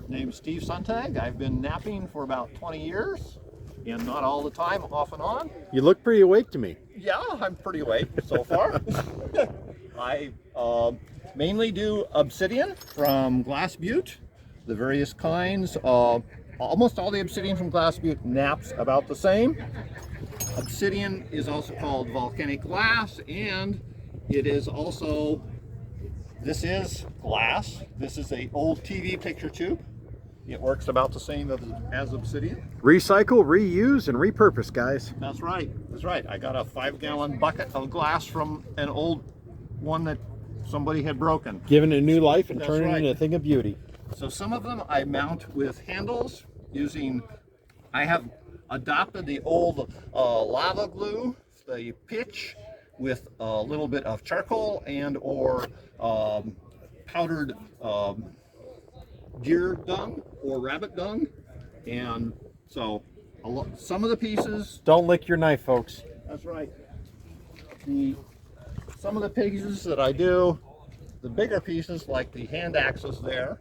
Name's Steve Sontag. I've been napping for about 20 years, and not all the time, off and on. You look pretty awake to me. Yeah, I'm pretty awake so far. I mainly do obsidian from Glass Butte, the various kinds. Almost all the obsidian from Glass Butte naps about the same. Obsidian is also called volcanic glass, and it is also, this is glass. This is an old TV picture tube. It works about the same as obsidian. Recycle, reuse, and repurpose, guys. That's right. That's right. I got a 5-gallon bucket of glass from an old one that somebody had broken. Giving it a new life and That's turning right. it into a thing of beauty. So some of them I mount with handles using, I have adopted the old lava glue, the pitch, with a little bit of charcoal and or powdered deer dung or rabbit dung. And so some of the pieces, Don't lick your knife, folks. that's right. Some of the pieces that I do, the bigger pieces like the hand axes there,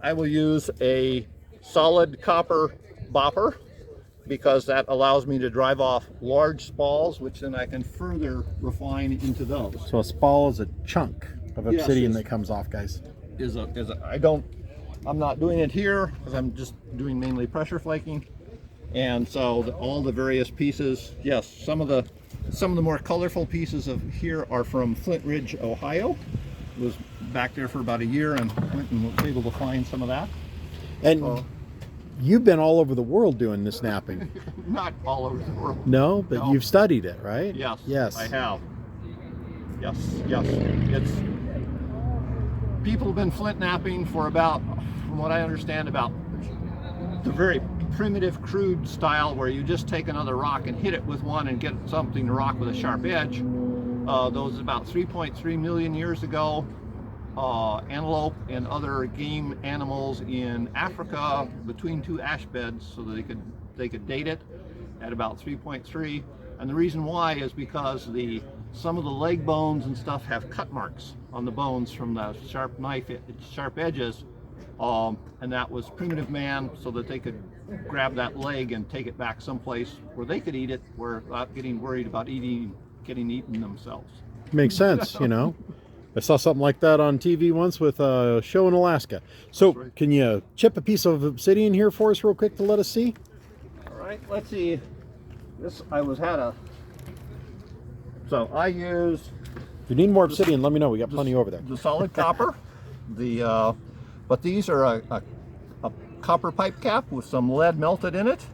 I will use a solid copper bopper because that allows me to drive off large spalls, which then I can further refine into those. So a spall is a chunk of Yes, obsidian yes. that comes off, guys. I'm not doing it here because I'm just doing mainly pressure flaking. And so all the various pieces, yes, some of the more colorful pieces of here are from Flint Ridge, Ohio. Was back there for about a year and went and was able to find some of that. And you've been all over the world doing this napping. Not all over the world. No, but No. you've studied it, right? Yes. Yes. I have. Yes. Yes. It's people have been flint napping for about, from what I understand, about the very primitive, crude style where you just take another rock and hit it with one and get something to rock with a sharp edge. Those about 3.3 million years ago. Antelope and other game animals in Africa between two ash beds, so that they could date it at about 3.3. And the reason why is because some of the leg bones and stuff have cut marks on the bones from the sharp sharp edges, and that was primitive man, so that they could grab that leg and take it back someplace where they could eat it, without getting worried about getting eaten themselves. Makes sense, you know. I saw something like that on TV once with a show in Alaska. So right. can you chip a piece of obsidian here for us real quick to let us see? All right, let's see. So I use If you need more obsidian, let me know. We got plenty over there. the solid copper. But these are a copper pipe cap with some lead melted in it,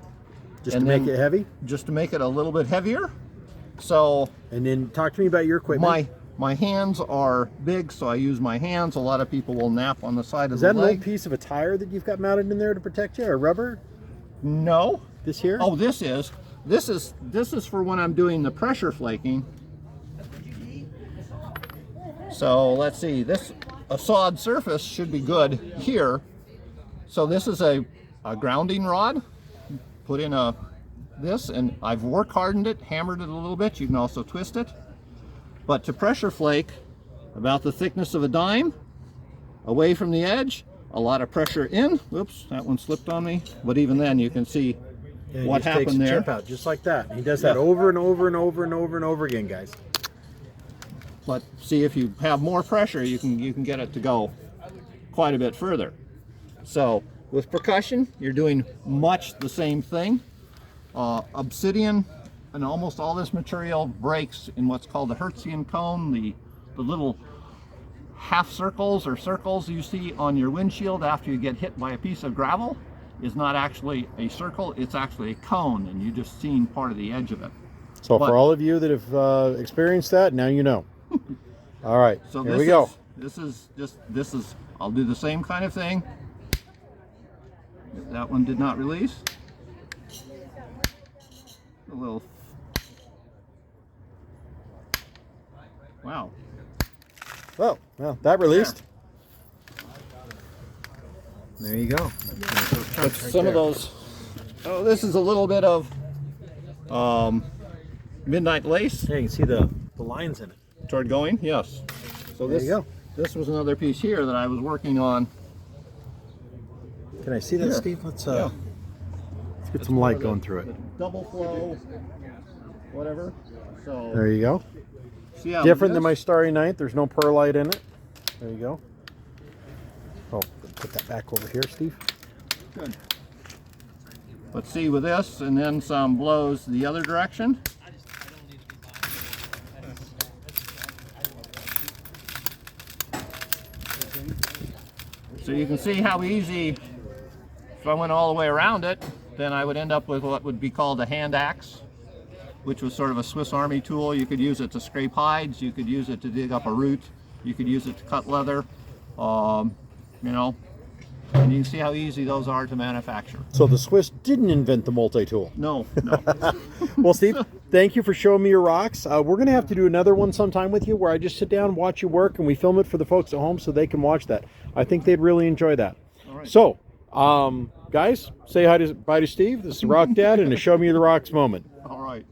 Just and to make then- it heavy. just to make it a little bit heavier. So And then talk to me about your equipment. my hands are big, so I use my hands. A lot of people will nap on the side Is of the that an old leg. piece of a tire that you've got mounted in there to protect you, or rubber? No. This here? Oh, this is for when I'm doing the pressure flaking. So let's see, a sawed surface should be good here. So this is a grounding rod. Put in this, and I've work hardened it, hammered it a little bit. You can also twist it. But to pressure flake, about the thickness of a dime, away from the edge, a lot of pressure in. Oops, that one slipped on me. But even then, you can see And he what just takes happened a there. chip out just like that. He does that Yeah. over and over and over and over and over again, guys. But see, if you have more pressure, you can get it to go quite a bit further. So with percussion, you're doing much the same thing. Obsidian and almost all this material breaks in what's called the Hertzian cone, the little half circles or circles you see on your windshield after you get hit by a piece of gravel is not actually a circle, it's actually a cone, and you just seen part of the edge of it. So But- for all of you that have experienced that, now you know. All right, So here we go. This is, I'll do the same kind of thing. That one did not release. A little. Wow. Oh, well, that released. There you go. But some of those. Oh, this is a little bit of midnight lace Yeah, you can see the lines in it. toward going. Yes. So There this you go. this was another piece here that I was working on Can I see that, Here. Steve? Let's Yeah. let's get some light going through it. The double flow, whatever. So There you go. see how Different than this- my Starry Night. There's no perlite in it. There you go. Oh, put that back over here, Steve. Good. But see with this, and then some blows the other direction. So you can see how easy, if I went all the way around it, then I would end up with what would be called a hand axe, which was sort of a Swiss Army tool. You could use it to scrape hides, you could use it to dig up a root, you could use it to cut leather, you know, and you can see how easy those are to manufacture. So the Swiss didn't invent the multi-tool. No, no. Well, Steve, thank you for showing me your rocks. We're going to have to do another one sometime with you where I just sit down, watch you work, and we film it for the folks at home so they can watch that. I think they'd really enjoy that. All right. So, guys, say bye to Steve. This is Rock Dad and a Show Me the Rocks moment. All right.